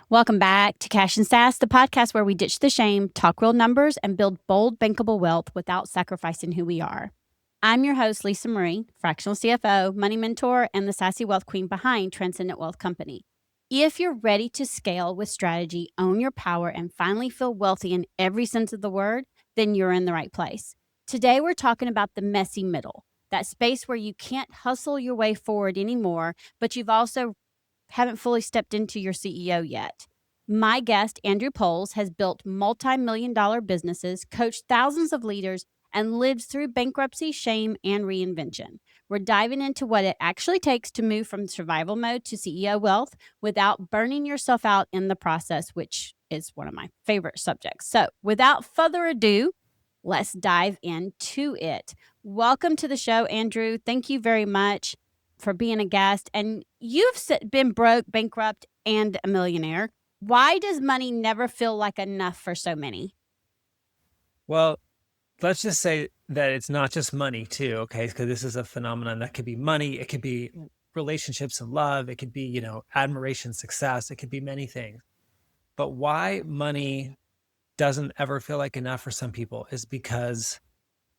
Welcome back to Cash and Sass, the podcast where we ditch the shame, talk real numbers, and build bold, bankable wealth without sacrificing who we are. I'm your host, Lisa Marie, fractional CFO, money mentor, and the sassy wealth queen behind Transcendent Wealth Company. If you're ready to scale with strategy, own your power, and finally feel wealthy in every sense of the word, then you're in the right place. Today, we're talking about the messy middle, that space where you can't hustle your way forward anymore, but you've also haven't fully stepped into your CEO yet. My guest, Andrew Poles, has built multi-million-dollar businesses, coached thousands of leaders, and lived through bankruptcy, shame, and reinvention. We're diving into what it actually takes to move from survival mode to CEO wealth without burning yourself out in the process, which is one of my favorite subjects. So without further ado, let's dive into it. Welcome to the show, Andrew. Thank you very much for being a guest. And you've been broke, bankrupt, and a millionaire. Why does money never feel like enough for so many? Well, let's just say that it's not just money too, okay? Because this is a phenomenon that could be money, it could be relationships and love, it could be, admiration, success, it could be many things. But why money doesn't ever feel like enough for some people is because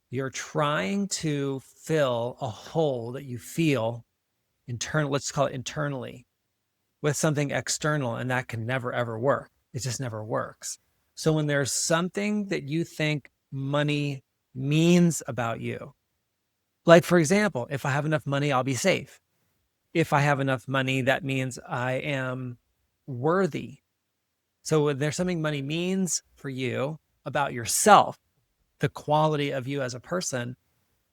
you're trying to fill a hole that you feel internal, let's call it internally, with something external, and that can never ever work. It just never works. So when there's something that you think money means about you, like for example, if I have enough money, I'll be safe. If I have enough money, that means I am worthy. So when there's something money means for you about yourself, the quality of you as a person,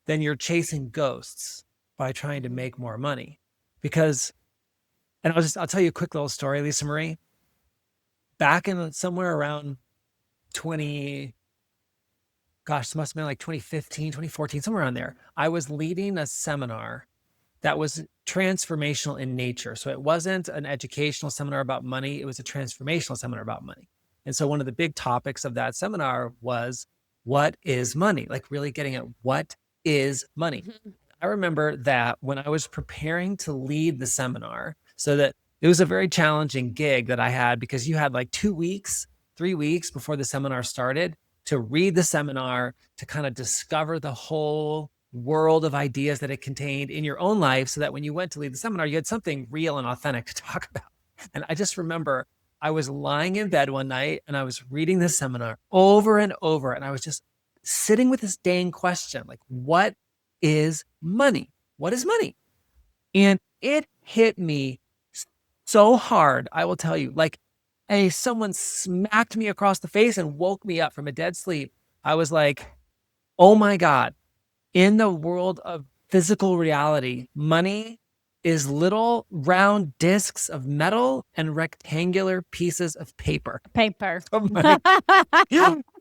then you're chasing ghosts by trying to make more money. Because, and I'll tell you a quick little story, Lisa Marie. Back in somewhere around 20, gosh, this must have been like 2015, 2014, somewhere around there. I was leading a seminar that was transformational in nature. So it wasn't an educational seminar about money. It was a transformational seminar about money. And so one of the big topics of that seminar was, what is money? Like really getting at what is money? Mm-hmm. I remember that when I was preparing to lead the seminar, so that it was a very challenging gig that I had because you had like 2 weeks, 3 weeks before the seminar started to read the seminar, to kind of discover the whole world of ideas that it contained in your own life, so that when you went to lead the seminar, you had something real and authentic to talk about. And I just remember I was lying in bed one night and I was reading this seminar over and over. And I was just sitting with this dang question, like, what is money? What is money? And it hit me so hard, I will tell you, like someone smacked me across the face and woke me up from a dead sleep. I was like, oh my God, in the world of physical reality, money is little round discs of metal and rectangular pieces of paper. Paper. So money,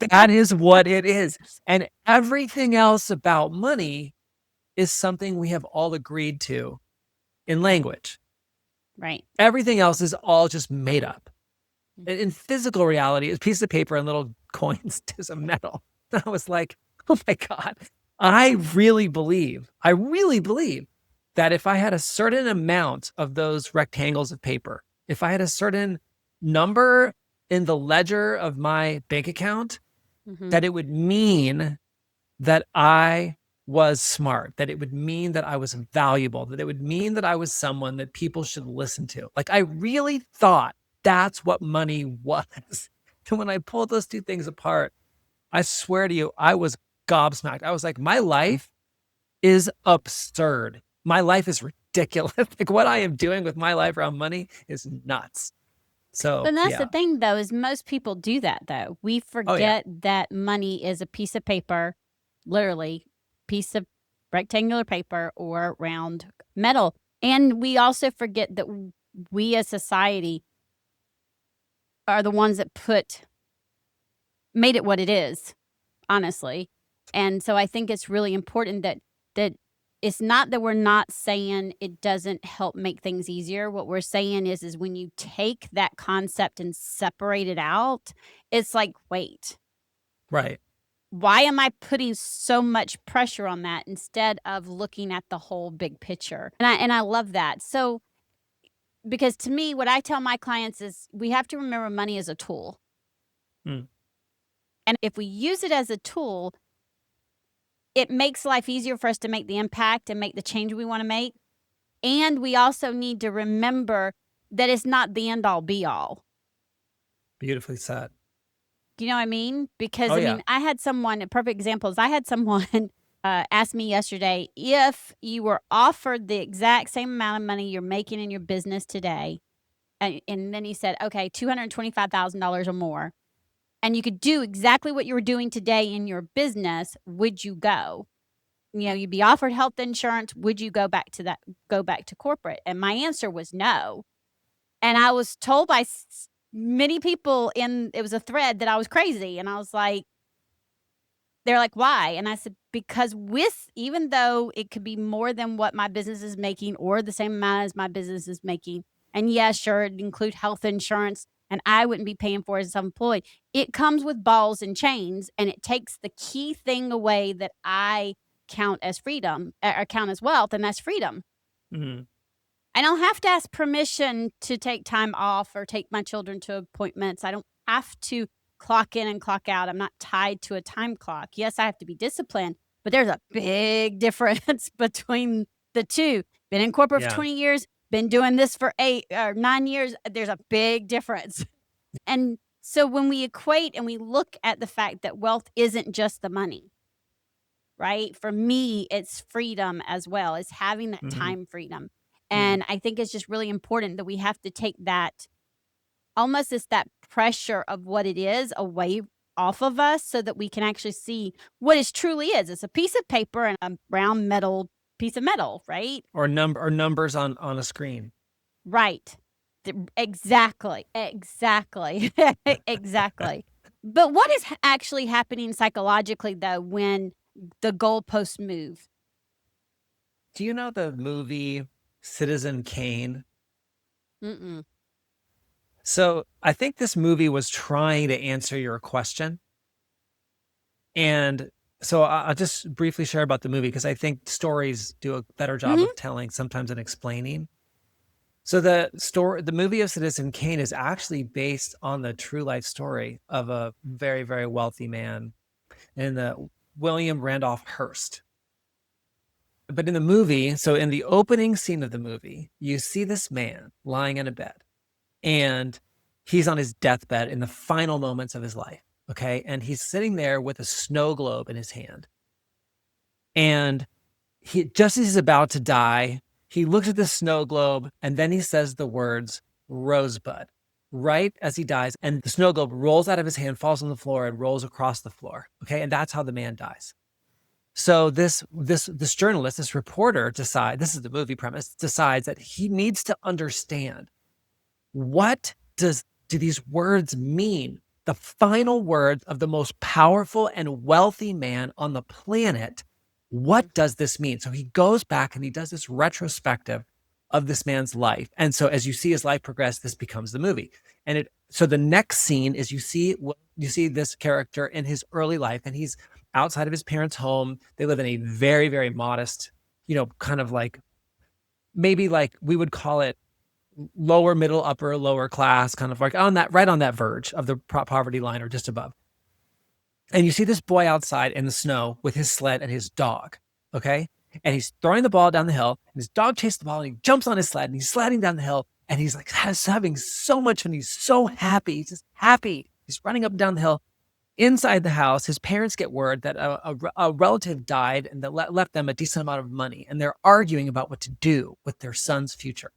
that is what it is. And everything else about money is something we have all agreed to in language. Right. Everything else is all just made up. In physical reality, it's pieces of paper and little coins to some metal. And I was like, oh my God, I really believe that if I had a certain amount of those rectangles of paper, if I had a certain number in the ledger of my bank account, Mm-hmm. that it would mean that I was smart, that it would mean that I was valuable, that it would mean that I was someone that people should listen to. Like I really thought that's what money was. And when I pulled those two things apart, I swear to you, I was gobsmacked. I was like, my life is absurd. My life is ridiculous. Like what I am doing with my life around money is nuts. So But that's the yeah. thing, though, is most people do that, though. We Oh yeah. forget that money is a piece of paper, literally, piece of rectangular paper or round metal. And we also forget that we as society are the ones that made it what it is, honestly. And so I think it's really important that it's not that we're not saying it doesn't help make things easier. What we're saying is when you take that concept and separate it out, it's like, wait, Right. why am I putting so much pressure on that instead of looking at the whole big picture? And I love that. So because to me, what I tell my clients is we have to remember money is a tool. Mm. And if we use it as a tool, it makes life easier for us to make the impact and make the change we want to make. And we also need to remember that it's not the end all be all. Beautifully said. Do you know what I mean? Because Oh, yeah. I had someone, a perfect example is I had someone ask me yesterday if you were offered the exact same amount of money you're making in your business today. And then he said, okay, $225,000 or more, and you could do exactly what you were doing today in your business, would you go? You'd be offered health insurance. Would you go back to corporate? And my answer was no. And I was told by many people it was a thread that I was crazy. And I was like, they're like, why? And I said, because even though it could be more than what my business is making or the same amount as my business is making, and yes, sure, it'd include health insurance and I wouldn't be paying for it as self-employed. It comes with balls and chains, and it takes the key thing away that I count as freedom or count as wealth, and that's freedom. Mhm. I don't have to ask permission to take time off or take my children to appointments. I don't have to clock in and clock out. I'm not tied to a time clock. Yes, I have to be disciplined, but there's a big difference between the two. Been in corporate for Yeah. 20 years, been doing this for 8 or 9 years. There's a big difference. And so when we equate and we look at the fact that wealth isn't just the money, right? For me, it's freedom as well. It's having that Mhm. time freedom. Mhm. And I think it's just really important that we have to take that almost it's that pressure of what it is away off of us so that we can actually see what it truly is. It's a piece of paper and a round metal piece of metal, right? Or numbers on a screen. Right. Exactly. Exactly. Exactly. But what is actually happening psychologically though when the goalposts move? Do you know the movie Citizen Kane? Mm-mm. So I think this movie was trying to answer your question. And so I'll just briefly share about the movie because I think stories do a better job Mhm. of telling sometimes than explaining. So the movie of Citizen Kane is actually based on the true life story of a very, very wealthy man in the William Randolph Hearst. But in the movie, so in the opening scene of the movie, you see this man lying in a bed and he's on his deathbed in the final moments of his life. Okay. And he's sitting there with a snow globe in his hand. And just as he's about to die, he looks at the snow globe and then he says the words rosebud right as he dies. And the snow globe rolls out of his hand, falls on the floor, and rolls across the floor. Okay. And that's how the man dies. So this journalist, this reporter this is the movie premise, decides that he needs to understand what do these words mean? The final words of the most powerful and wealthy man on the planet. Mm. What does this mean? So he goes back and he does this retrospective of this man's life. And so as you see his life progress, this becomes the movie. And so the next scene is you see this character in his early life, and he's outside of his parents' home. They live in a very, very modest, kind of like maybe like we would call it lower middle, upper, lower class, kind of like right on that verge of the poverty line or just above. And you see this boy outside in the snow with his sled and his dog. Okay. And he's throwing the ball down the hill, and his dog chases the ball, and he jumps on his sled and he's sledding down the hill, and he's like having so much fun. He's so happy. He's just happy. He's running up and down the hill. Inside the house, his parents get word that a relative died and that left them a decent amount of money. And they're arguing about what to do with their son's future.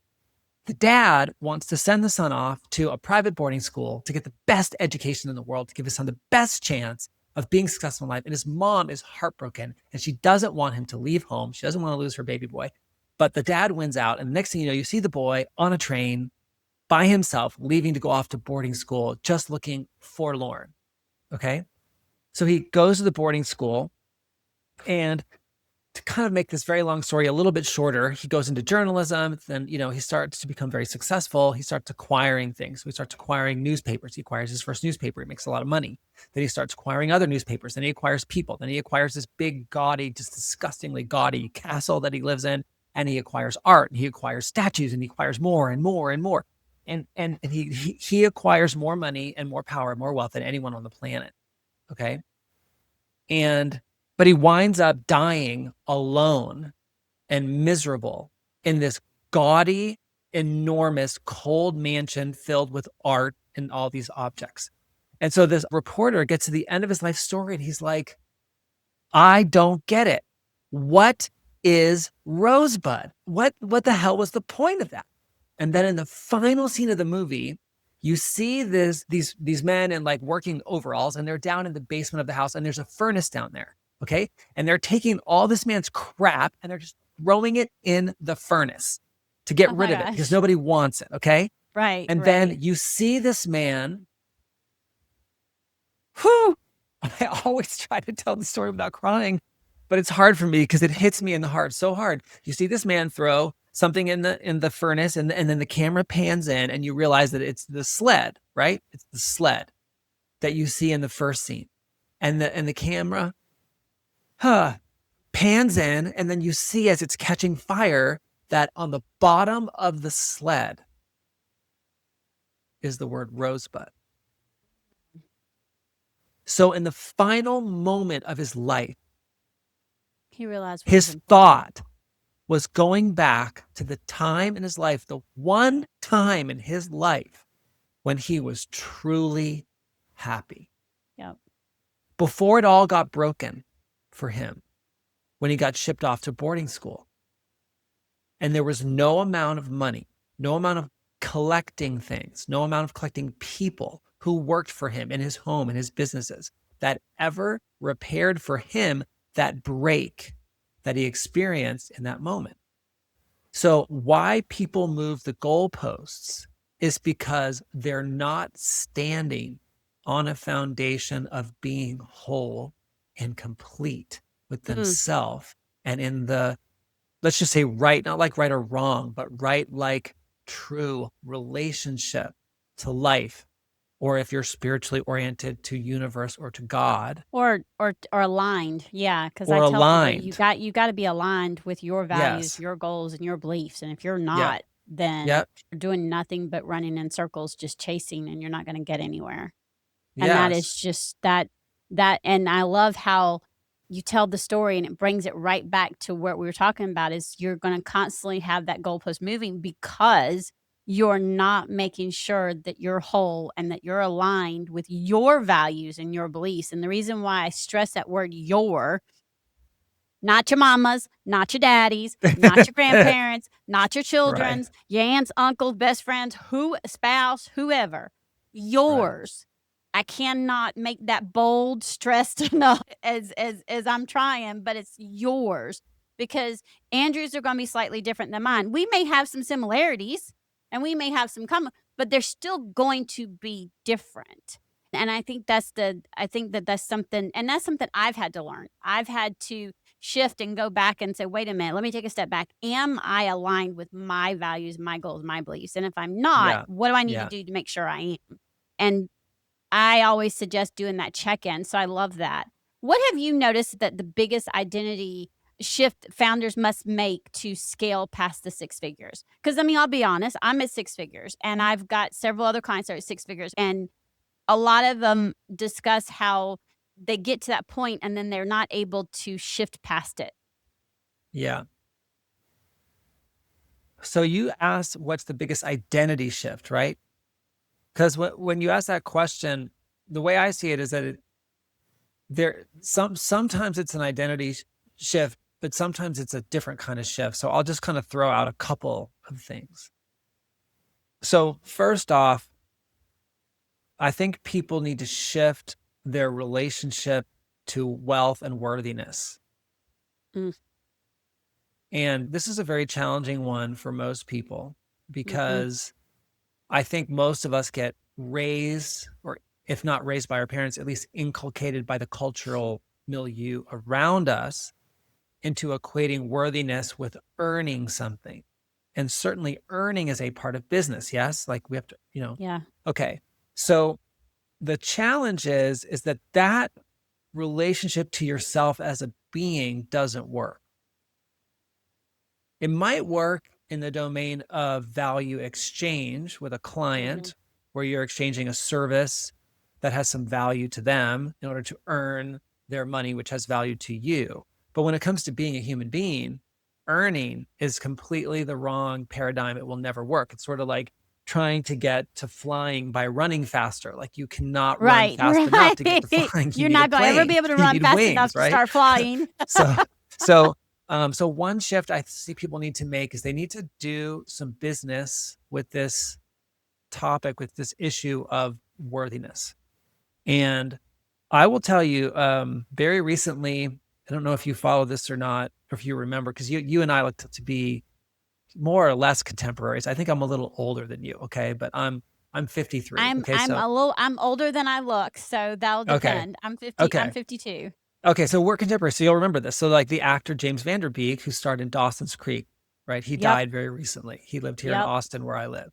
The dad wants to send the son off to a private boarding school to get the best education in the world, to give his son the best chance of being successful in life. And his mom is heartbroken and she doesn't want him to leave home. She doesn't want to lose her baby boy. But the dad wins out. And the next thing you know, you see the boy on a train by himself, leaving to go off to boarding school, just looking forlorn. Okay. So he goes to the boarding school, and to kind of make this very long story a little bit shorter, he goes into journalism. Then, he starts to become very successful. He starts acquiring things. So he starts acquiring newspapers. He acquires his first newspaper. He makes a lot of money. Then he starts acquiring other newspapers. Then he acquires people. Then he acquires this big, gaudy, just disgustingly gaudy castle that he lives in. and he acquires art, and he acquires statues, and he acquires more and more and more. And he acquires more money and more power and more wealth than anyone on the planet. Okay. But he winds up dying alone and miserable in this gaudy, enormous, cold mansion filled with art and all these objects. And so this reporter gets to the end of his life story and he's like, I don't get it. What is Rosebud? What the hell was the point of that? And then in the final scene of the movie, you see these men in like working overalls, and they're down in the basement of the house, and there's a furnace down there. Okay. And they're taking all this man's crap and they're just throwing it in the furnace to get rid of it because nobody wants it. Okay. Right. And then you see this man. Whew, I always try to tell the story without crying, but it's hard for me because it hits me in the heart so hard. You see this man throw something in the furnace, and then the camera pans in, and you realize that it's the sled, right? It's the sled that you see in the first scene, and the camera pans in, and then you see as it's catching fire that on the bottom of the sled is the word Rosebud. So in the final moment of his life, he realized his thought was going back to the time in his life, the one time in his life when he was truly happy. Yep. Before it all got broken for him, when he got shipped off to boarding school. And there was no amount of money, no amount of collecting things, no amount of collecting people who worked for him in his home and his businesses that ever repaired for him that break that he experienced in that moment. So why people move the goalposts is because they're not standing on a foundation of being whole and complete with themselves and in the, let's just say right, not like right or wrong, but right like true relationship to life, or if you're spiritually oriented, to universe or to God, or aligned. Yeah, because I or tell aligned. people you got to be aligned with your values, Yes. your goals, and your beliefs. And if you're not, then Yep. you're doing nothing but running in circles, just chasing, and you're not going to get anywhere. And that Yes. is just that. And I love how you tell the story and it brings it right back to what we were talking about is you're going to constantly have that goalpost moving because you're not making sure that you're whole and that you're aligned with your values and your beliefs. And the reason why I stress that word your, not your mama's, not your daddy's, not your grandparents, not your children's, your aunts, uncles, best friends, spouse, whoever, yours. I cannot make that bold, stressed enough as I'm trying, but it's yours because Andrew's are going to be slightly different than mine. We may have some similarities and we may have some common, but they're still going to be different. And I think that's something, and that's something I've had to learn. I've had to shift and go back and say, wait a minute, let me take a step back. Am I aligned with my values, my goals, my beliefs? And if I'm not, what do I need to do to make sure I am? And I always suggest doing that check-in. So I love that. What have you noticed that the biggest identity shift founders must make to scale past the six figures? Because I mean, I'll be honest, I'm at six figures and I've got several other clients that are at six figures. And a lot of them discuss how they get to that point and then they're not able to shift past it. Yeah. So you asked what's the biggest identity shift, right? Because when you ask that question, the way I see it is that sometimes it's an identity shift, but sometimes it's a different kind of shift. So I'll just kind of throw out a couple of things. So first off, I think people need to shift their relationship to wealth and worthiness. And this is a very challenging one for most people because I think most of us get raised, or if not raised by our parents, at least inculcated by the cultural milieu around us into equating worthiness with earning something. And certainly earning is a part of business. Yes. Like we have to, Yeah. Okay. So the challenge is that relationship to yourself as a being doesn't work. It might work in the domain of value exchange with a client where you're exchanging a service that has some value to them in order to earn their money, which has value to you. But when it comes to being a human being, earning is completely the wrong paradigm. It will never work. It's sort of like trying to get to flying by running faster. Like you cannot run Right. fast enough to get to flying. You You're need a not going to ever plane. be able to You run need fast enough wings, to right? start flying. So one shift I see people need to make is they need to do some business with this topic, with this issue of worthiness. And I will tell you, very recently, I don't know if you follow this or not, or if you remember, because you and I look to be more or less contemporaries. I think I'm a little older than you, okay? But I'm 53. Okay, so I'm older than I look, so that'll depend. I'm 52. Okay, so we're contemporaries. So you'll remember this. So like the actor James Van Der Beek, who starred in Dawson's Creek, right? He Yep. died very recently. He lived here in Yep. Austin where I live.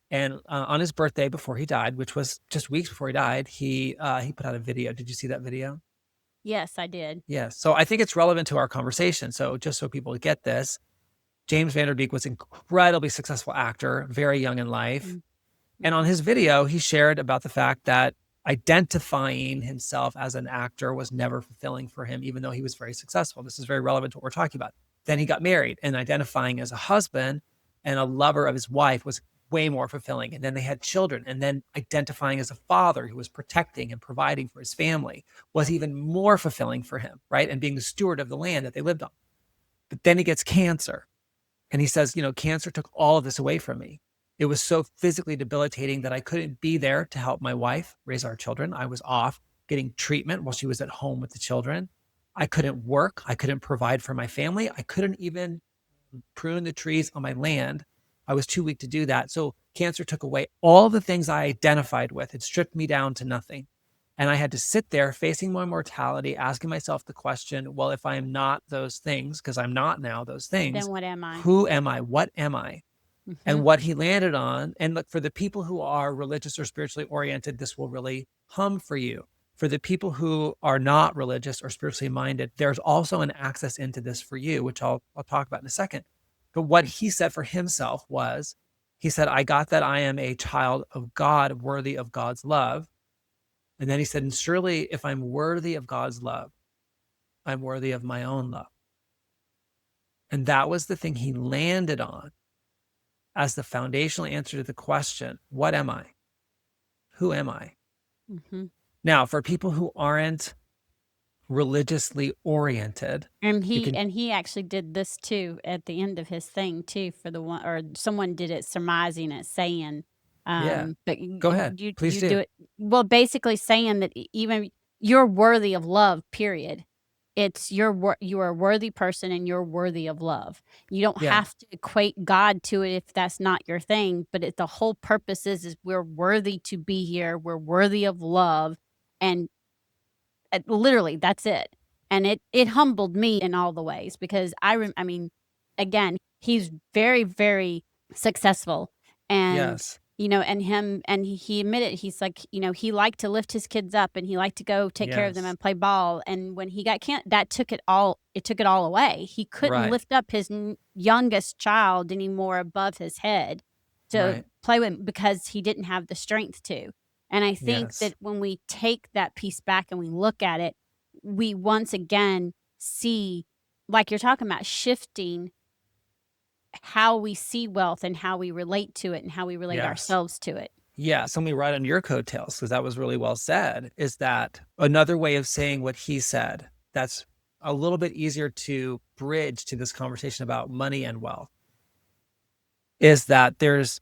And on his birthday before he died, which was just weeks before he died, he put out a video. Did you see that video? Yes, I did. Yes. So I think it's relevant to our conversation. So just so people get this, James Van Der Beek was an incredibly successful actor, very young in life. And on his video, he shared about the fact that identifying himself as an actor was never fulfilling for him, even though he was very successful. This is very relevant to what we're talking about. Then he got married, and identifying as a husband and a lover of his wife was way more fulfilling. And then they had children, and then identifying as a father who was protecting and providing for his family was even more fulfilling for him, right? And being the steward of the land that they lived on. But then he gets cancer. And he says, cancer took all of this away from me. It was so physically debilitating that I couldn't be there to help my wife raise our children. I was off getting treatment while she was at home with the children. I couldn't work. I couldn't provide for my family. I couldn't even prune the trees on my land. I was too weak to do that. So cancer took away all the things I identified with. It stripped me down to nothing. And I had to sit there facing my mortality, asking myself the question, well, if I am not those things, because I'm not now those things, then what am I? Who am I? What am I? And what he landed on, and look, for the people who are religious or spiritually oriented, this will really hum for you. For the people who are not religious or spiritually minded, there's also an access into this for you, which I'll talk about in a second. But what he said for himself was, he said, I got that I am a child of God, worthy of God's love. And then he said, and surely if I'm worthy of God's love, I'm worthy of my own love. And that was the thing he landed on as the foundational answer to the question, what am I? Who am I? Now, for people who aren't religiously oriented, and he actually did this too at the end of his thing too, for the one, or someone did it surmising it, saying, but go ahead. Please do it. Well, basically saying that even you're worthy of love, period. It's you are a worthy person and you're worthy of love. You don't have to equate God to it if that's not your thing, but the whole purpose is we're worthy to be here. We're worthy of love. And literally that's it. And it humbled me in all the ways, because I mean, again, he's very, very successful. And and he admitted, he's like, he liked to lift his kids up and he liked to go take care of them and play ball. And when he got that took it all away. He couldn't lift up his youngest child anymore above his head to play with, because he didn't have the strength to. And I think that when we take that piece back and we look at it, we once again see, like you're talking about, shifting how we see wealth and how we relate to it and how we relate ourselves to it. Yeah, so let me ride on your coattails, because that was really well said, is that another way of saying what he said that's a little bit easier to bridge to this conversation about money and wealth, is that there's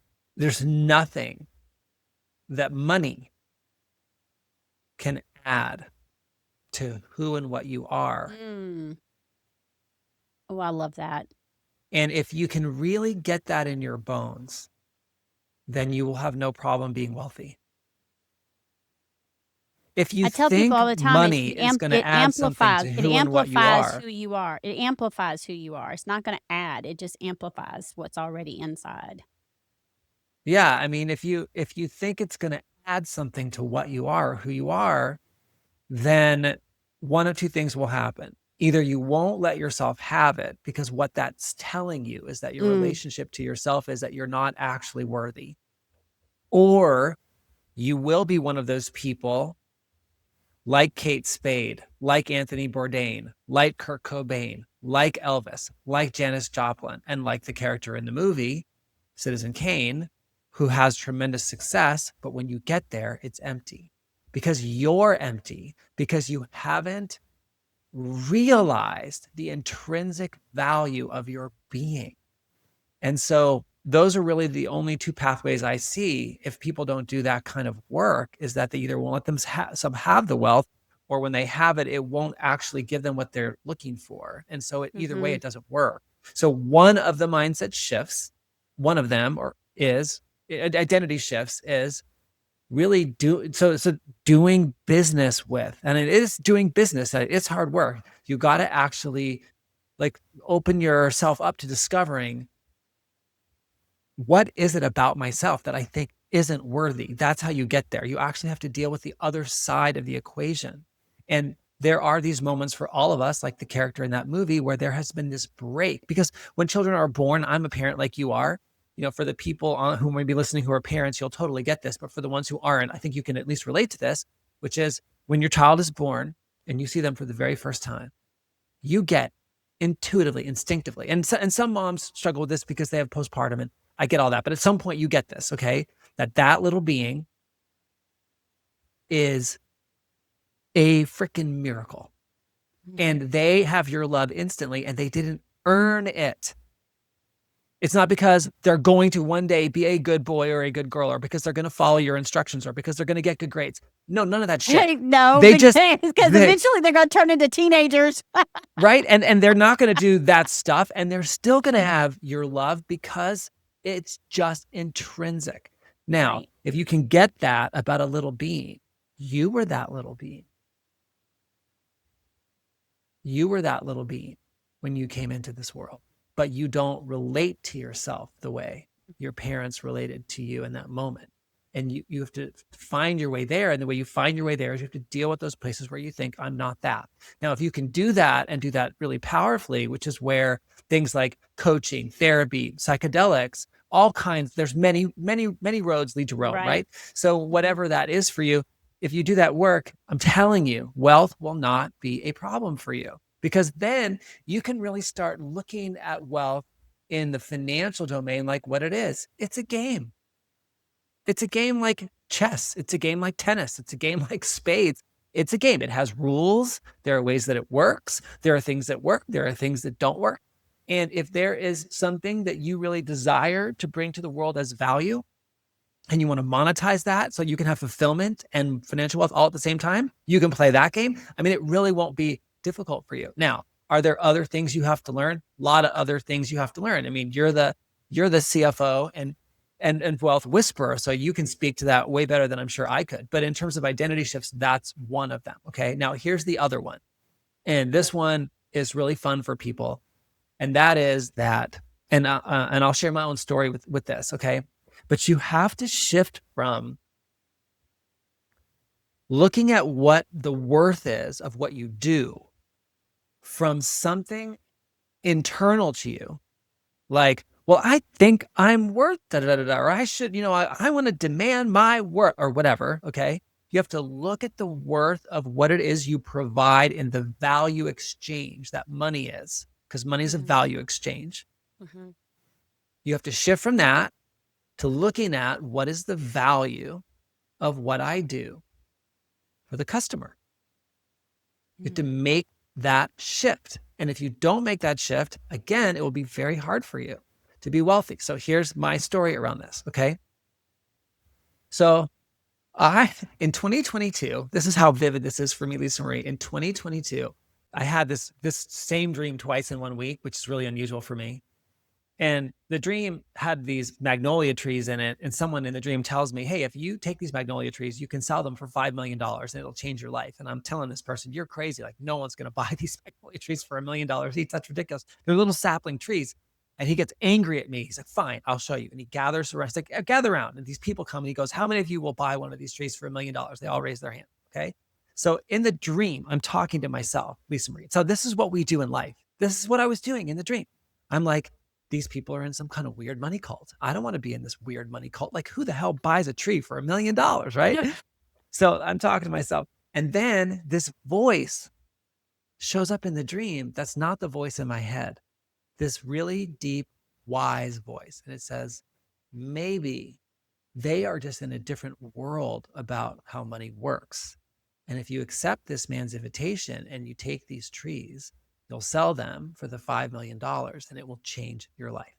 nothing that money can add to who and what you are. Oh, I love that. And if you can really get that in your bones, then you will have no problem being wealthy. If you tell people all the time, money is going to add something to who and what you are. Who you are. It amplifies who you are. It's not going to add. It just amplifies what's already inside. Yeah, I mean, if you think it's going to add something to what you are or who you are, then one of two things will happen. Either you won't let yourself have it because what that's telling you is that your relationship to yourself is that you're not actually worthy, or you will be one of those people like Kate Spade, like Anthony Bourdain, like Kurt Cobain, like Elvis, like Janis Joplin, and like the character in the movie, Citizen Kane, who has tremendous success, but when you get there, it's empty. Because you're empty, because you haven't realized the intrinsic value of your being. And so those are really the only two pathways I see if people don't do that kind of work, is that they either won't let them have the wealth, or when they have it, it won't actually give them what they're looking for. And so either way, it doesn't work. So one of the mindset shifts, one of them is identity shifts, is really doing business with, and it is doing business. It's hard work. You got to actually like open yourself up to discovering, what is it about myself that I think isn't worthy? That's how you get there. You actually have to deal with the other side of the equation. And there are these moments for all of us, like the character in that movie, where there has been this break. Because when children are born, I'm a parent like you are. For the people who may be listening who are parents, you'll totally get this. But for the ones who aren't, I think you can at least relate to this, which is when your child is born and you see them for the very first time, you get intuitively, instinctively. And some moms struggle with this because they have postpartum, and I get all that. But at some point you get this, okay? That little being is a freaking miracle. And they have your love instantly, and they didn't earn it. It's not because they're going to one day be a good boy or a good girl, or because they're going to follow your instructions, or because they're going to get good grades. No, none of that shit. No, because eventually they're going to turn into teenagers. Right? And they're not going to do that stuff, and they're still going to have your love because it's just intrinsic. Now, if you can get that about a little being, you were that little being. You were that little being when you came into this world, but you don't relate to yourself the way your parents related to you in that moment. And you have to find your way there. And the way you find your way there is you have to deal with those places where you think, I'm not that. Now, if you can do that and do that really powerfully, which is where things like coaching, therapy, psychedelics, all kinds, there's many, many, many roads lead to Rome, right? So whatever that is for you, if you do that work, I'm telling you, wealth will not be a problem for you, because then you can really start looking at wealth in the financial domain like what it is. It's a game. It's a game like chess. It's a game like tennis. It's a game like spades. It's a game. It has rules. There are ways that it works. There are things that work. There are things that don't work. And if there is something that you really desire to bring to the world as value, and you want to monetize that so you can have fulfillment and financial wealth all at the same time, you can play that game. I mean, it really won't be difficult for you. Now, are there other things you have to learn? A lot of other things you have to learn. I mean, you're the CFO and wealth whisperer, so you can speak to that way better than I'm sure I could. But in terms of identity shifts, that's one of them. Okay. Now here's the other one. And this one is really fun for people. And that is that, and I'll share my own story with this. Okay. But you have to shift from looking at what the worth is of what you do from something internal to you. Like, well, I think I'm worth or I should, I want to demand my worth or whatever. Okay. You have to look at the worth of what it is you provide in the value exchange that money is, because money is a value exchange. You have to shift from that to looking at what is the value of what I do for the customer. You have to make that shift. And if you don't make that shift, again, it will be very hard for you to be wealthy. So here's my story around this. Okay. So in 2022, this is how vivid this is for me, Lisa Marie. In 2022, I had this same dream twice in 1 week, which is really unusual for me. And the dream had these magnolia trees in it. And someone in the dream tells me, hey, if you take these magnolia trees, you can sell them for $5 million and it'll change your life. And I'm telling this person, you're crazy. Like, no one's going to buy these magnolia trees for $1 million each. That's ridiculous. They're little sapling trees. And he gets angry at me. He's like, fine, I'll show you. And he gathers the rest. Like, gather around. And these people come and he goes, how many of you will buy one of these trees for $1 million? They all raise their hand. Okay. So in the dream, I'm talking to myself, Lisa Marie. So this is what we do in life. This is what I was doing in the dream. I'm like, these people are in some kind of weird money cult. I don't want to be in this weird money cult. Like, who the hell buys a tree for $1 million, right? Yeah. So I'm talking to myself. And then this voice shows up in the dream. That's not the voice in my head. This really deep, wise voice. And it says, maybe they are just in a different world about how money works. And if you accept this man's invitation and you take these trees, you'll sell them for the $5 million and it will change your life.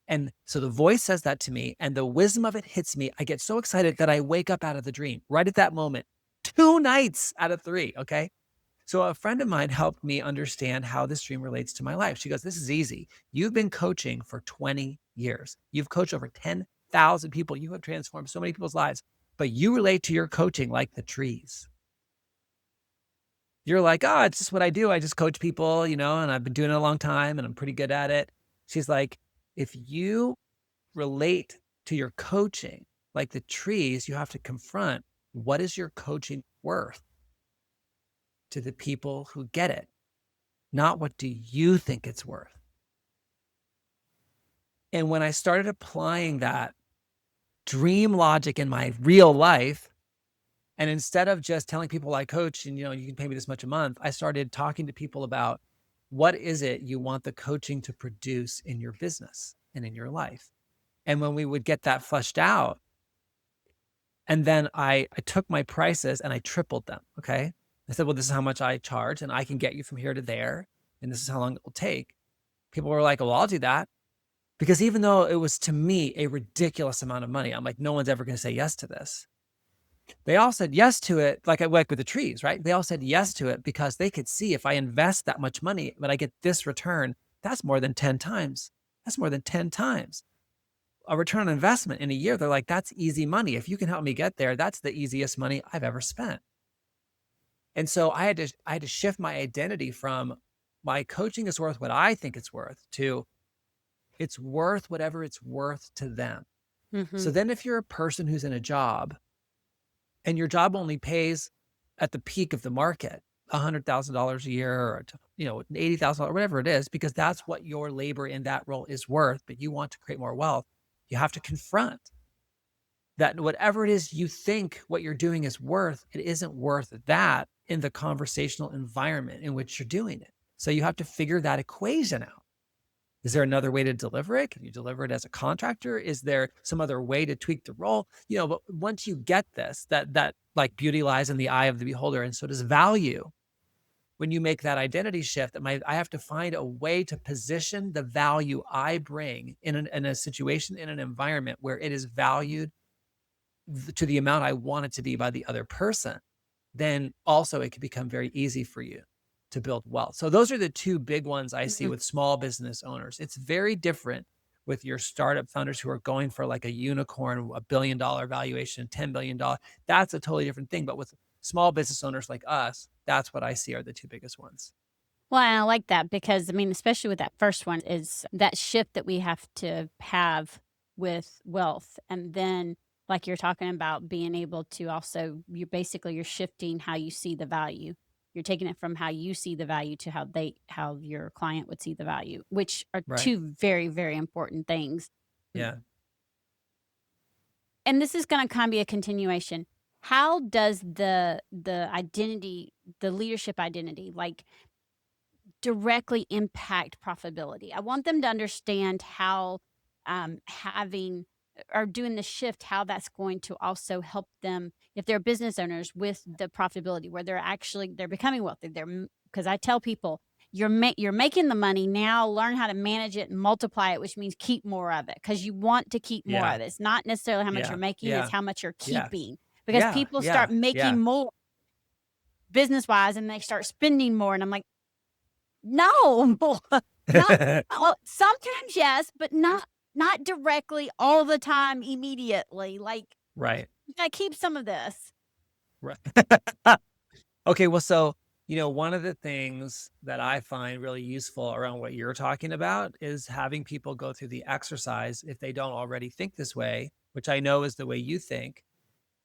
And so the voice says that to me, and the wisdom of it hits me. I get so excited that I wake up out of the dream right at that moment, 2 nights out of 3. Okay. So a friend of mine helped me understand how this dream relates to my life. She goes, this is easy. You've been coaching for 20 years. You've coached over 10,000 people. You have transformed so many people's lives, but you relate to your coaching like the trees. You're like, oh, it's just what I do. I just coach people, and I've been doing it a long time and I'm pretty good at it. She's like, if you relate to your coaching like the trees, you have to confront, what is your coaching worth to the people who get it? Not what do you think it's worth? And when I started applying that dream logic in my real life, and instead of just telling people I coach and, you can pay me this much a month, I started talking to people about, what is it you want the coaching to produce in your business and in your life? And when we would get that fleshed out, and then I took my prices and I tripled them. Okay. I said, well, this is how much I charge and I can get you from here to there. And this is how long it will take. People were like, well, I'll do that. Because even though it was, to me, a ridiculous amount of money, I'm like, no one's ever going to say yes to this. They all said yes to it, like I work with the trees, right? They all said yes to it because they could see, if I invest that much money, but I get this return, that's more than 10 times. That's more than 10 times a return on investment in a year. They're like, that's easy money. If you can help me get there, that's the easiest money I've ever spent. And so I had to shift my identity from, my coaching is worth what I think it's worth, to it's worth whatever it's worth to them. Mm-hmm. So then if you're a person who's in a job and your job only pays at the peak of the market $100,000 a year, or $80,000, whatever it is, because that's what your labor in that role is worth, but you want to create more wealth, you have to confront that whatever it is you think what you're doing is worth, it isn't worth that in the conversational environment in which you're doing it. So you have to figure that equation out. Is there another way to deliver it? Can you deliver it as a contractor? Is there some other way to tweak the role? But once you get this, that like beauty lies in the eye of the beholder, and so does value. When you make that identity shift, I have to find a way to position the value I bring in a situation, in an environment where it is valued to the amount I want it to be by the other person. Then also it can become very easy for you to build wealth. So those are the 2 big ones I see with small business owners. It's very different with your startup founders who are going for like a unicorn, $1 billion valuation, $10 billion. That's a totally different thing. But with small business owners like us, that's what I see are the 2 biggest ones. Well, I like that because, especially with that first one, is that shift that we have to have with wealth. And then, like you're talking about, being able to also, you're shifting how you see the value. You're taking it from how you see the value to how your client would see the value, which are Right. 2 very, very important things. Yeah. And this is going to kind of be a continuation. How does the identity, the leadership identity, like, directly impact profitability? I want them to understand how having or doing the shift, how that's going to also help them, if they're business owners, with the profitability, where they're becoming wealthy. Because I tell people, you're making the money now, learn how to manage it and multiply it, which means keep more of it, because you want to keep more of it. It's not necessarily how much you're making, it's how much you're keeping. Because people start making more business wise and they start spending more, and I'm like, no, not well, sometimes yes, but not directly all the time immediately. Like, Right. you gotta keep some of this. Right. Okay. Well, so, one of the things that I find really useful around what you're talking about is having people go through the exercise, if they don't already think this way, which I know is the way you think,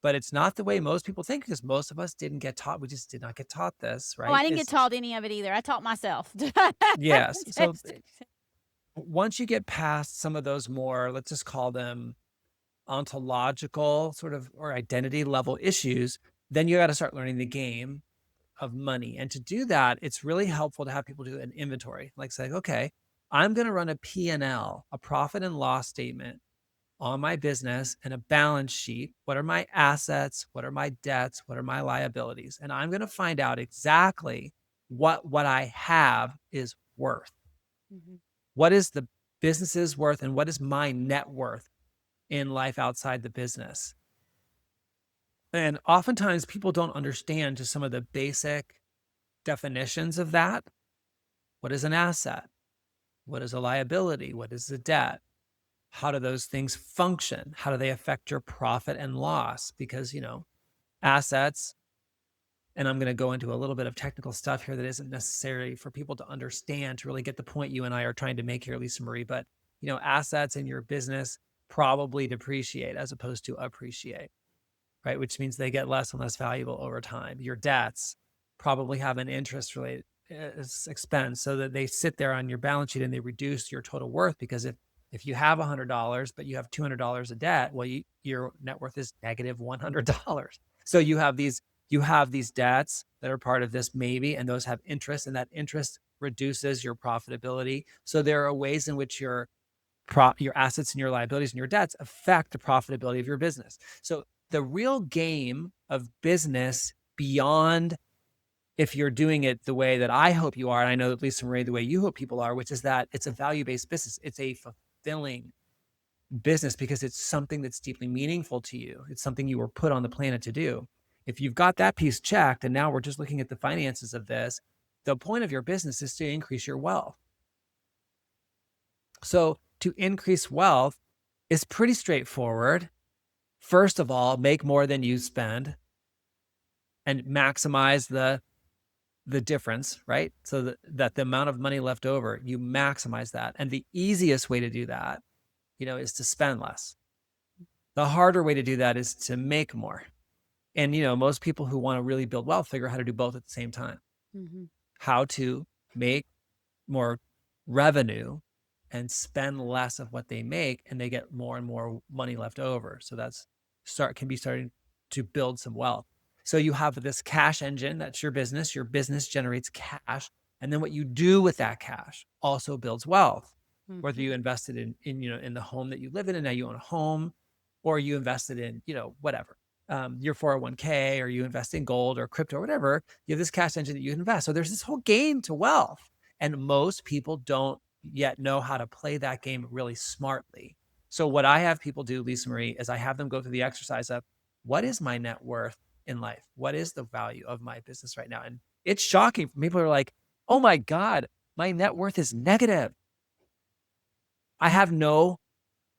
but it's not the way most people think, because most of us didn't get taught. We just did not get taught this, Oh, I right? didn't get taught any of it either. I taught myself. Yes. So once you get past some of those more, let's just call them ontological sort of or identity level issues, then you got to start learning the game of money. And to do that, it's really helpful to have people do an inventory, like say, okay, I'm going to run a P&L, a profit and loss statement on my business, and a balance sheet. What are my assets? What are my debts? What are my liabilities? And I'm going to find out exactly what I have is worth. Mm-hmm. What is the business's worth, and what is my net worth in life outside the business? And oftentimes people don't understand just some of the basic definitions of that. What is an asset? What is a liability? What is a debt? How do those things function? How do they affect your profit and loss? Because, assets, and I'm going to go into a little bit of technical stuff here that isn't necessary for people to understand to really get the point you and I are trying to make here, Lisa Marie, but, assets in your business probably depreciate as opposed to appreciate, right? Which means they get less and less valuable over time. Your debts probably have an interest related expense, so that they sit there on your balance sheet and they reduce your total worth, because if you have $100 but you have $200 of debt, well, your net worth is negative $100. So you have these debts that are part of this maybe, and those have interest, and that interest reduces your profitability. So there are ways in which your assets and your liabilities and your debts affect the profitability of your business. So the real game of business, beyond if you're doing it the way that I hope you are, and I know that Lisa Marie, the way you hope people are, which is that it's a value-based business. It's a fulfilling business because it's something that's deeply meaningful to you. It's something you were put on the planet to do. If you've got that piece checked, and now we're just looking at the finances of this, the point of your business is to increase your wealth. So to increase wealth is pretty straightforward. First of all, make more than you spend and maximize the difference, right? So that the amount of money left over, you maximize that. And the easiest way to do that, is to spend less. The harder way to do that is to make more. And, most people who want to really build wealth figure out how to do both at the same time. Mm-hmm. How to make more revenue and spend less of what they make, and they get more and more money left over. So can be starting to build some wealth. So you have this cash engine, that's your business. Your business generates cash. And then what you do with that cash also builds wealth. Mm-hmm. Whether you invested in the home that you live in, and now you own a home, or you invested in, whatever, your 401k, or you invest in gold or crypto or whatever, you have this cash engine that you invest. So there's this whole game to wealth. And most people don't yet know how to play that game really smartly. So what I have people do, Lisa Marie, is I have them go through the exercise of, what is my net worth in life? What is the value of my business right now? And it's shocking. People are like, oh my God, my net worth is negative. I have no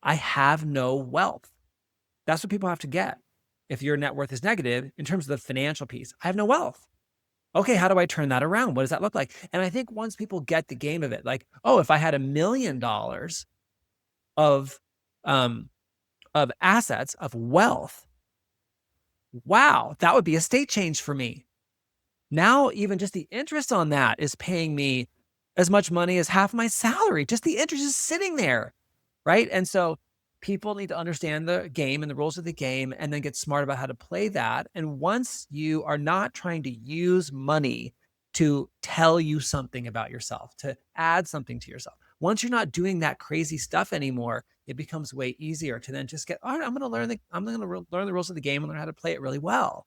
wealth. That's what people have to get. If your net worth is negative in terms of the financial piece, I have no wealth. Okay, how do I turn that around? What does that look like? And I think once people get the game of it, like, oh, if I had $1 million of assets, of wealth, wow, that would be a state change for me. Now, even just the interest on that is paying me as much money as half my salary. Just the interest is sitting there, right? And so people need to understand the game and the rules of the game, and then get smart about how to play that. And once you are not trying to use money to tell you something about yourself, to add something to yourself, once you're not doing that crazy stuff anymore, it becomes way easier to then just get, all right, I'm going to learn the rules of the game and learn how to play it really well.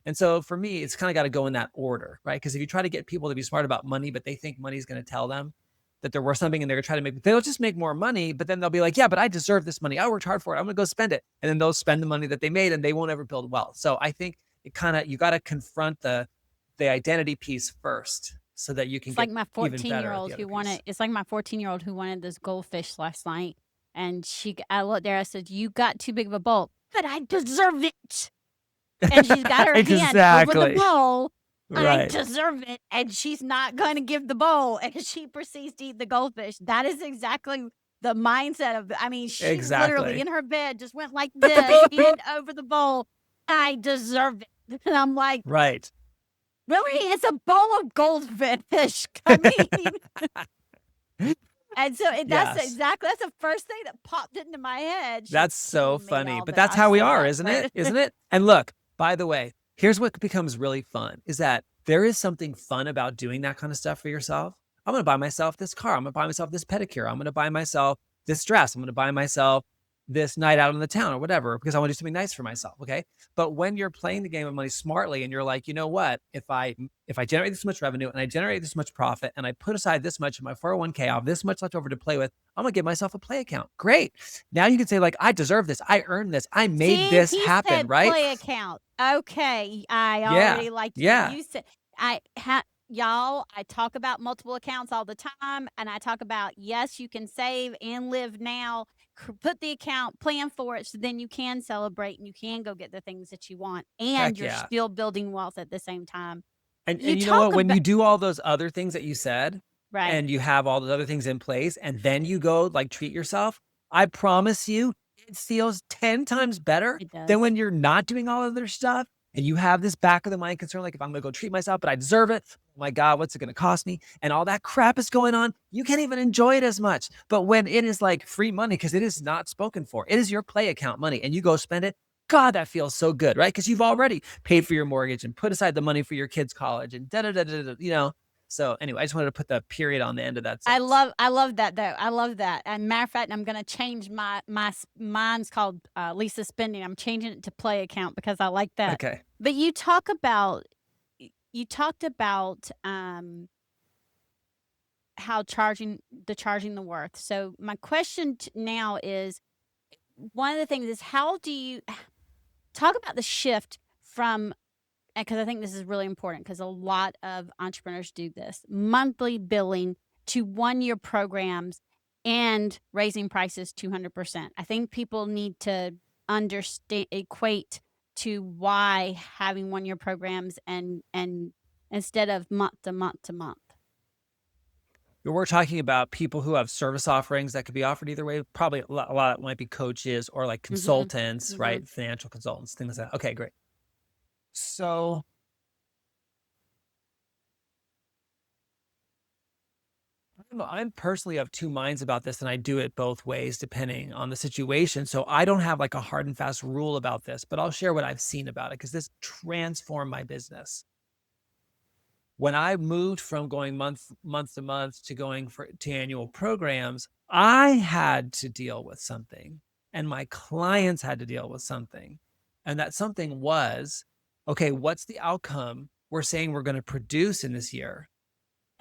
And so for me, it's kind of got to go in that order, right? Because if you try to get people to be smart about money, but they think money is going to tell them that they're worth something, and they're going to try to they'll just make more money, but then they'll be like, yeah, but I deserve this money. I worked hard for it. I'm going to go spend it. And then they'll spend the money that they made, and they won't ever build wealth. So I think you got to confront the identity piece first, so that you can get my 14-year-old who wanted. It's like my 14-year-old who wanted this goldfish last night, and I looked there. I said, "You got too big of a bowl, but I deserve it." And she's got her hand over the bowl. Right. I deserve it. And she's not going to give the bowl. And she proceeds to eat the goldfish. That is exactly the mindset of, she literally in her bed just went like this, hand over the bowl. I deserve it. And I'm like, Right. really? It's a bowl of goldfish. I mean, and so Yes. that's the first thing that popped into my head. She's That's so killing me funny. all But that that's I how we said are, that, isn't it? but Isn't it? And look, by the way, here's what becomes really fun is that there is something fun about doing that kind of stuff for yourself. I'm going to buy myself this car. I'm going to buy myself this pedicure. I'm going to buy myself this dress. I'm going to buy myself this night out in the town or whatever, because I want to do something nice for myself. Okay. But when you're playing the game of money smartly and you're like, you know what, if I generate this much revenue and I generate this much profit and I put aside this much in my 401k, I have this much left over to play with, I'm going to give myself a play account. Great. Now you can say like, I deserve this. I earned this. I made see, this he happen. said Right. play account. Okay, I Yeah. already liked it. Yeah. You said y'all. I talk about multiple accounts all the time, and I talk about yes, you can save and live now. Put the account, plan for it, so then you can celebrate and you can go get the things that you want, and Heck you're yeah. still building wealth at the same time. You And you know talk what? When about you do all those other things that you said right. and you have all those other things in place and then you go like treat yourself, I promise you it feels 10 times better It than does. when you're not doing all of their stuff and you have this back of the mind concern, like if I'm going to go treat myself, but I deserve it. Oh my God, what's it going to cost me? And all that crap is going on. You can't even enjoy it as much. But when it is like free money, because it is not spoken for, it is your play account money and you go spend it. God, that feels so good, right? Because you've already paid for your mortgage and put aside the money for your kids' college and da da da da da, you know. So anyway, I just wanted to put the period on the end of that sentence. I love that though. I love that. And matter of fact, I'm going to change mine's called Lisa Spending. I'm changing it to play account because I like that. Okay. But you talked about how charging the worth. So my question now is, one of the things is, how do you talk about the shift from, because I think this is really important because a lot of entrepreneurs do this, monthly billing to 1-year programs and raising prices 200%. I think people need to understand, equate to why having 1-year programs and instead of month to month to month. We're talking about people who have service offerings that could be offered either way. Probably a lot might be coaches or like consultants, right? Financial consultants, things like that. Okay, great. So I'm personally of two minds about this, and I do it both ways depending on the situation. So I don't have like a hard and fast rule about this, but I'll share what I've seen about it because this transformed my business. When I moved from going month to month to going to annual programs, I had to deal with something, and my clients had to deal with something. And that something was, okay, what's the outcome we're saying we're going to produce in this year?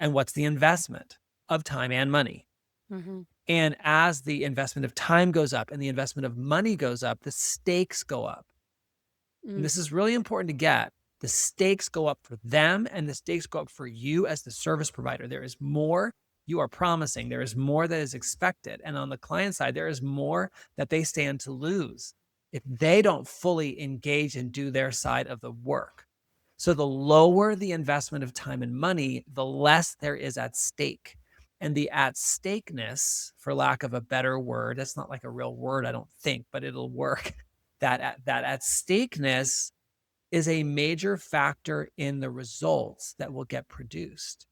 And what's the investment of time and money? And as the investment of time goes up and the investment of money goes up, the stakes go up. And this is really important to get. The stakes go up for them and the stakes go up for you as the service provider. There is more you are promising. There is more that is expected. And on the client side, there is more that they stand to lose if they don't fully engage and do their side of the work. So the lower the investment of time and money, the less there is at stake. And the at stakeness, for lack of a better word, that's not like a real word, I don't think, but it'll work. That at stakeness is a major factor in the results that will get produced.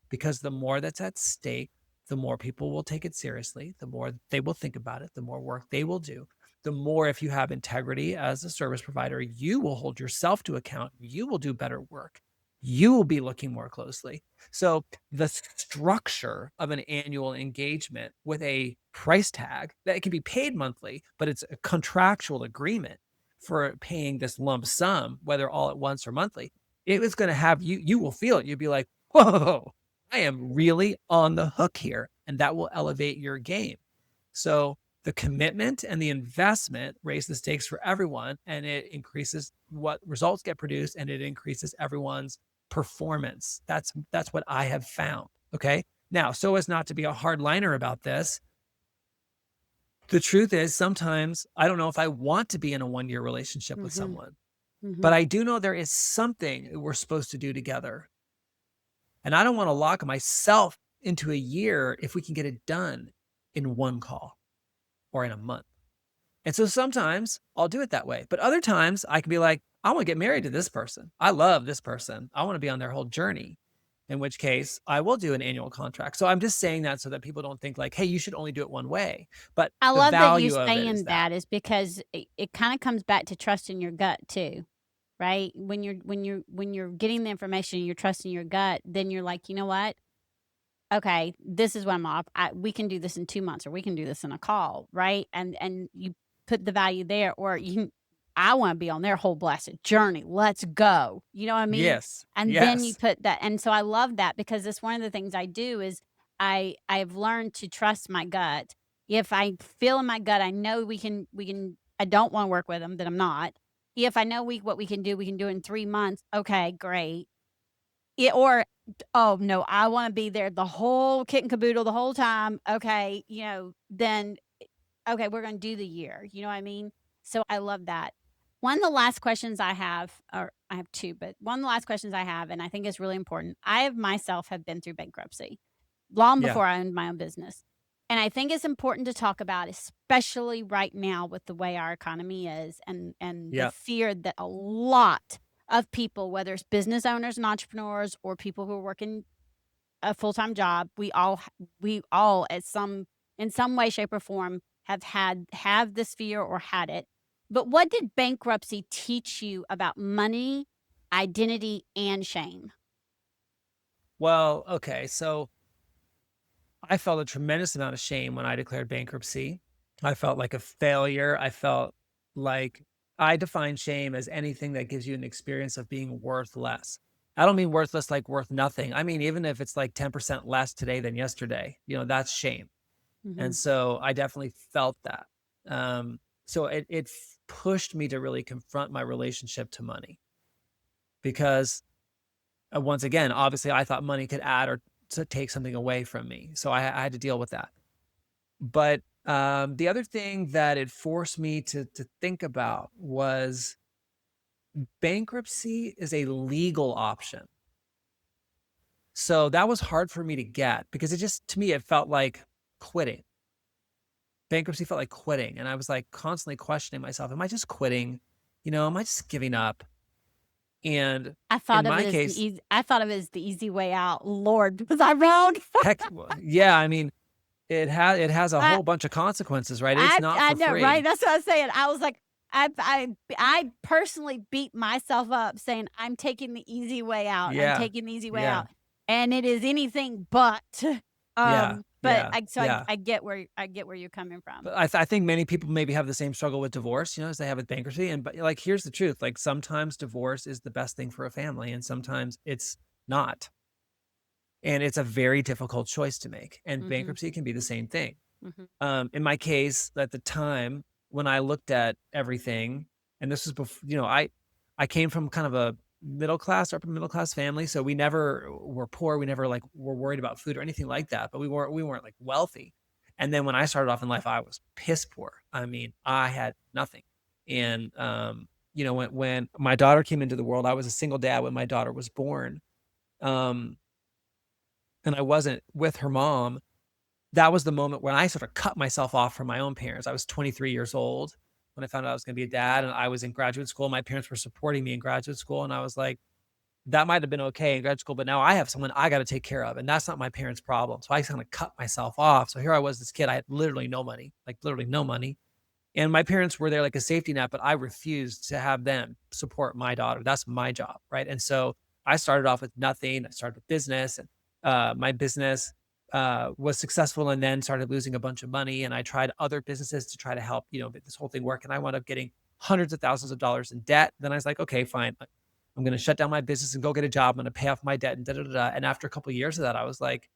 Because the more that's at stake, the more people will take it seriously, the more they will think about it, the more work they will do. The more, if you have integrity as a service provider, you will hold yourself to account. You will do better work. You will be looking more closely. So the structure of an annual engagement with a price tag that can be paid monthly, but it's a contractual agreement for paying this lump sum, whether all at once or monthly, it is going to have you will feel it. You'll be like, whoa, I am really on the hook here. And that will elevate your game. So the commitment and the investment raise the stakes for everyone, and it increases what results get produced, and it increases everyone's performance. That's what I have found. Okay. Now, so as not to be a hardliner about this, the truth is sometimes I don't know if I want to be in a 1-year relationship with someone, but I do know there is something we're supposed to do together. And I don't want to lock myself into a year if we can get it done in one call or in a month. And so sometimes I'll do it that way. But other times I can be like, I want to get married to this person. I love this person. I want to be on their whole journey, in which case I will do an annual contract. So I'm just saying that so that people don't think like, hey, you should only do it one way. But I the love that you value of it is saying that. that is because it kind of comes back to trusting your gut too, right? When you're getting the information, you're trusting your gut, then you're like, you know what? Okay, this is what I'm off. We can do this in 2 months, or we can do this in a call, right? And you put the value there, or I want to be on their whole blessed journey. Let's go. You know what I mean? Yes. And then you Yes. put that, and so I love that because it's one of the things I do is I've learned to trust my gut. If I feel in my gut, I know we can. I don't want to work with them, then I'm not. If I know what we can do it in 3 months. Okay, great. Or, "Oh, no, I wanna be there the whole kit and caboodle the whole time." Okay, then, okay, we're gonna do the year, you know what I mean? So, I love that. One of the last questions I have, or I have 2, but one of the last questions I have, and I think is really important. I have myself have been through bankruptcy long Yeah. before I owned my own business, and I think it's important to talk about, especially right now with the way our economy is and the Yeah. fear that a lot of people, whether it's business owners and entrepreneurs or people who are working a full-time job, we all at some in some way, shape, or form have this fear or had it. But what did bankruptcy teach you about money, identity, and shame? Well, okay. So I felt a tremendous amount of shame when I declared bankruptcy. I felt like a failure. I felt like I define shame as anything that gives you an experience of being worth less. I don't mean worthless like worth nothing. I mean, even if it's like 10% less today than yesterday, that's shame. And Mhm. so I definitely felt that. So it pushed me to really confront my relationship to money because once again, obviously I thought money could add or to take something away from me. So I had to deal with that. But the other thing that it forced me to think about was bankruptcy is a legal option. So that was hard for me to get because it just to me it felt like quitting. Bankruptcy felt like quitting, and I was like constantly questioning myself, am I just quitting? Am I just giving up? And in my case, I thought of it as the easy way out. Lord, was I wrong? heck yeah, I mean, it has a I whole bunch of consequences, right? It's not I for know, right? free. That's what I was saying. I was like, I personally beat myself up saying, "I'm taking the easy way out. I'm Yeah. taking the easy way Yeah. out," and it is anything but. Yeah. But Yeah. I Yeah. I get where you're coming from. But I think many people maybe have the same struggle with divorce, as they have with bankruptcy. And but like, here's the truth: like sometimes divorce is the best thing for a family, and sometimes it's not. And it's a very difficult choice to make. And Mhm, bankruptcy can be the same thing. mhm, In my case, at the time when I looked at everything, and this was before, I came from kind of a middle class, upper middle class family, so we never were poor. We never like were worried about food or anything like that. But we weren't like wealthy. And then when I started off in life, I was piss poor. I mean, I had nothing. And when my daughter came into the world, I was a single dad when my daughter was born. Um, and I wasn't with her mom. That was the moment when I sort of cut myself off from my own parents. I was 23 years old when I found out I was gonna be a dad, and I was in graduate school. My parents were supporting me in graduate school, and I was like, "That might have been okay in graduate school, but now I have someone I gotta take care of, and that's not my parents' problem." So I kinda cut myself off. So here I was, this kid, I had literally no money, like, literally no money, and my parents were there like a safety net, but I refused to have them support my daughter. That's my job, right? And so I started off with nothing. I started a business, and my business was successful, and then started losing a bunch of money. And I tried other businesses to try to help, make this whole thing work. And I wound up getting hundreds of thousands of dollars in debt. Then I was like, okay, fine. I'm going to shut down my business and go get a job. I'm going to pay off my debt and da da da. Da. And after a couple of years of that, I was like,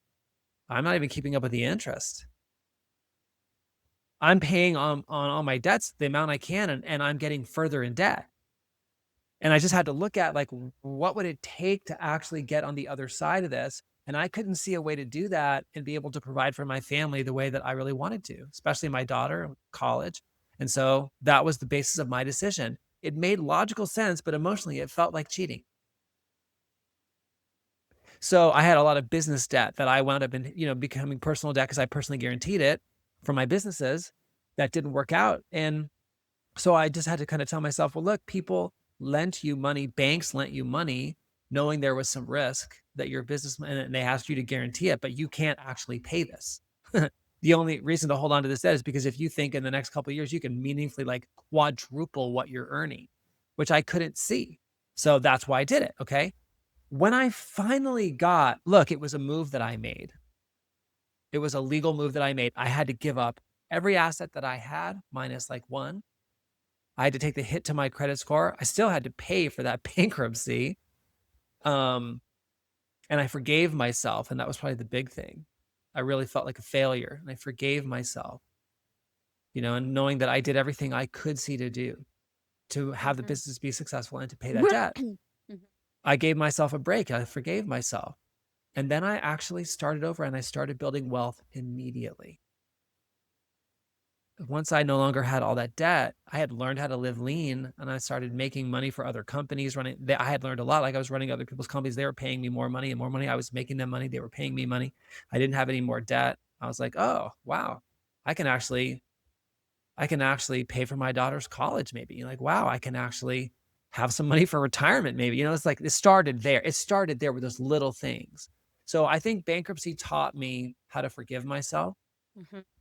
I'm not even keeping up with the interest. I'm paying on all my debts the amount I can, and I'm getting further in debt. And I just had to look at like what would it take to actually get on the other side of this? And I couldn't see a way to do that and be able to provide for my family the way that I really wanted to, especially my daughter, college. And so that was the basis of my decision. It made logical sense, but emotionally it felt like cheating. So I had a lot of business debt that I wound up in, becoming personal debt because I personally guaranteed it for my businesses that didn't work out. And So I just had to kind of tell myself, well, look, people lent you money, banks lent you money, knowing there was some risk that your business, and they asked you to guarantee it, but you can't actually pay this. The only reason to hold on to this debt is because if you think in the next couple of years, you can meaningfully like quadruple what you're earning, which I couldn't see. So that's why I did it. Okay. When I finally look, it was a move that I made. It was a legal move that I made. I had to give up every asset that I had, minus like one. I had to take the hit to my credit score. I still had to pay for that bankruptcy. And I forgave myself. And that was probably the big thing. I really felt like a failure, and I forgave myself, and knowing that I did everything I could see to do to have the business be successful and to pay that debt. I gave myself a break. I forgave myself. And then I actually started over and I started building wealth immediately. Once I no longer had all that debt, I had learned how to live lean, and I started making money for other companies. I had learned a lot. Like I was running other people's companies. They were paying me more money and more money. I was making them money. They were paying me money. I didn't have any more debt. I was like, oh, wow, I can actually pay for my daughter's college. Maybe like, wow, I can actually have some money for retirement. Maybe, it's like, it started there. It started there with those little things. So I think bankruptcy taught me how to forgive myself.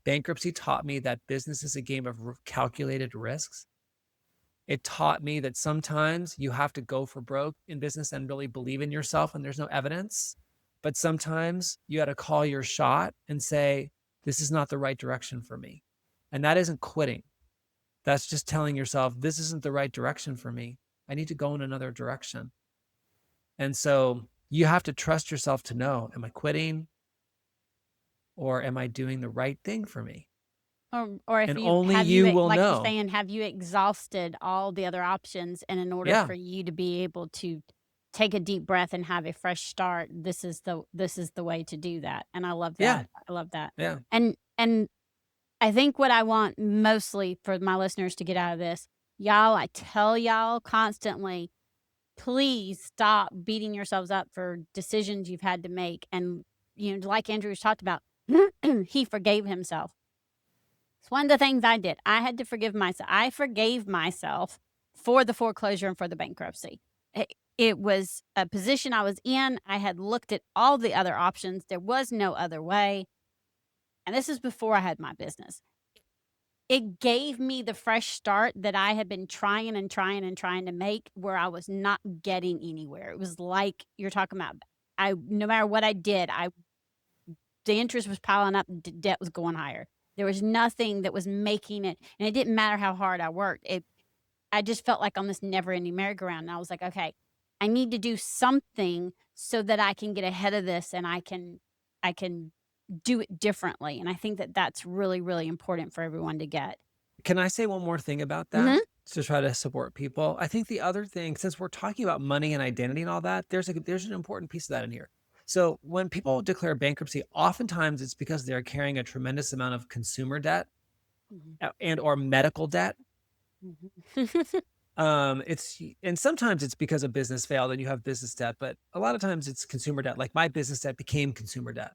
Bankruptcy taught me that business is a game of calculated risks. It taught me that sometimes you have to go for broke in business and really believe in yourself when there's no evidence. But sometimes you got to call your shot and say, this is not the right direction for me. And that isn't quitting. That's just telling yourself, this isn't the right direction for me. I need to go in another direction. And so you have to trust yourself to know, am I quitting? Or am I doing the right thing for me? Or if and you only have you you will like know. you're saying, have you exhausted all the other options? And in order for you to be able to take a deep breath and have a fresh start, this is the way to do that. And I love that. Yeah. I love that. Yeah. And I think what I want mostly for my listeners to get out of this, y'all, I tell y'all constantly, please stop beating yourselves up for decisions you've had to make. And, like Andrew's talked about, he forgave himself. It's one of the things I did. I had to forgive myself. I forgave myself for the foreclosure and for the bankruptcy. It was a position I was in. I had looked at all the other options. There was no other way. And this is before I had my business. It gave me the fresh start that I had been trying to make, where I was not getting anywhere. It was like you're talking about. No matter what I did, the interest was piling up, debt was going higher. There was nothing that was making it, and it didn't matter how hard I worked. I just felt like on this never-ending merry-go-round, and I was like, okay, I need to do something so that I can get ahead of this, and I can do it differently. And I think that that's really, really important for everyone to get. Can I say one more thing about that to try to support people? I think the other thing, since we're talking about money and identity and all that, there's an important piece of that in here. So when people declare bankruptcy, oftentimes it's because they're carrying a tremendous amount of consumer debt and or medical debt. And sometimes it's because a business failed and you have business debt, but a lot of times it's consumer debt. Like my business debt became consumer debt.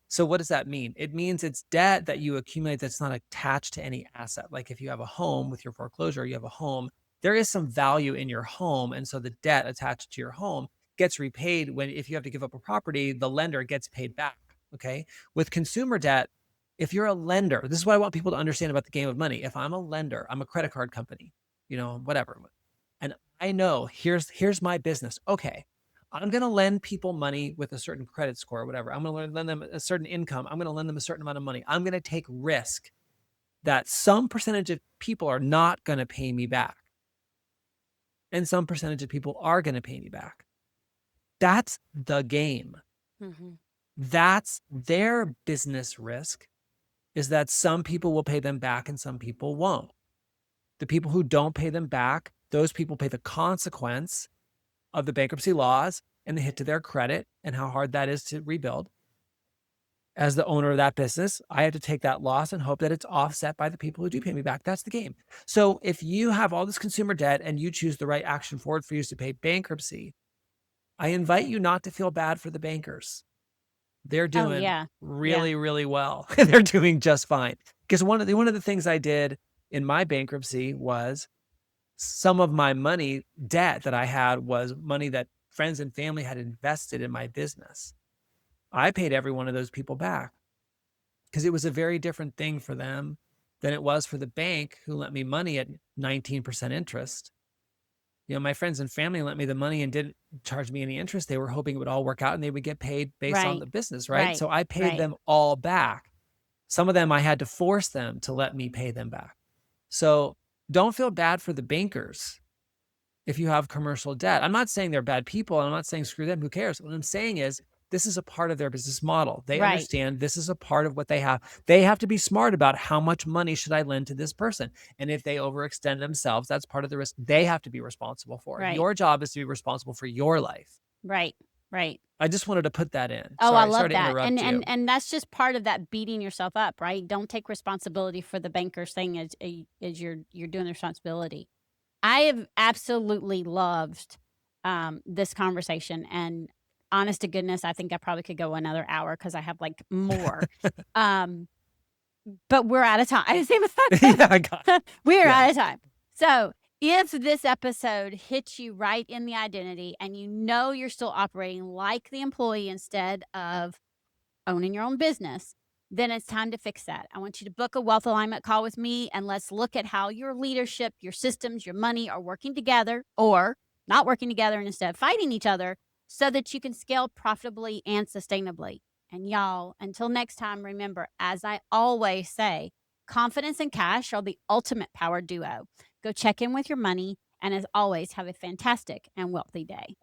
So what does that mean? It means it's debt that you accumulate that's not attached to any asset. Like if you have a home with your foreclosure, you have a home, there is some value in your home. And so the debt attached to your home gets repaid if you have to give up a property, the lender gets paid back. Okay. With consumer debt, if you're a lender, this is what I want people to understand about the game of money. If I'm a lender, I'm a credit card company, whatever. And I know here's my business. Okay. I'm going to lend people money with a certain credit score or whatever. I'm going to lend them a certain income. I'm going to lend them a certain amount of money. I'm going to take risk that some percentage of people are not going to pay me back. And some percentage of people are going to pay me back. That's the game. That's their business risk, is that some people will pay them back and some people won't. The people who don't pay them back, those people pay the consequence of the bankruptcy laws and the hit to their credit and how hard that is to rebuild. As the owner of that business, I have to take that loss and hope that it's offset by the people who do pay me back. That's the game. So if you have all this consumer debt and you choose the right action forward for you to pay bankruptcy, I invite you not to feel bad for the bankers. They're doing really, really well. They're doing just fine. Because one of the things I did in my bankruptcy was some of my money debt that I had was money that friends and family had invested in my business. I paid every one of those people back because it was a very different thing for them than it was for the bank who lent me money at 19% interest. My friends and family lent me the money and didn't charge me any interest. They were hoping it would all work out and they would get paid based on Right. the business, right? Right. So I paid Right. them all back. Some of them I had to force them to let me pay them back. So don't feel bad for the bankers if you have commercial debt. I'm not saying they're bad people. I'm not saying screw them. Who cares? What I'm saying is this is a part of their business model. They Right. understand this is a part of what they have. They have to be smart about how much money should I lend to this person. And if they overextend themselves, that's part of the risk they have to be responsible for. Right. Your job is to be responsible for your life. Right. Right. I just wanted to put that in. Oh, I love Sorry to that. interrupt you. And that's just part of that beating yourself up, right? Don't take responsibility for the banker's thing as you're doing the responsibility. I have absolutely loved this conversation, and honest to goodness, I think I probably could go another hour because I have like more. But we're out of time. Yeah, I got it. We're Yeah. out of time. So if this episode hits you right in the identity and you know you're still operating like the employee instead of owning your own business, then it's time to fix that. I want you to book a wealth alignment call with me and let's look at how your leadership, your systems, your money are working together or not working together and instead of fighting each other so that you can scale profitably and sustainably. And y'all, until next time, remember, as I always say, confidence and cash are the ultimate power duo. Go check in with your money and as always, have a fantastic and wealthy day.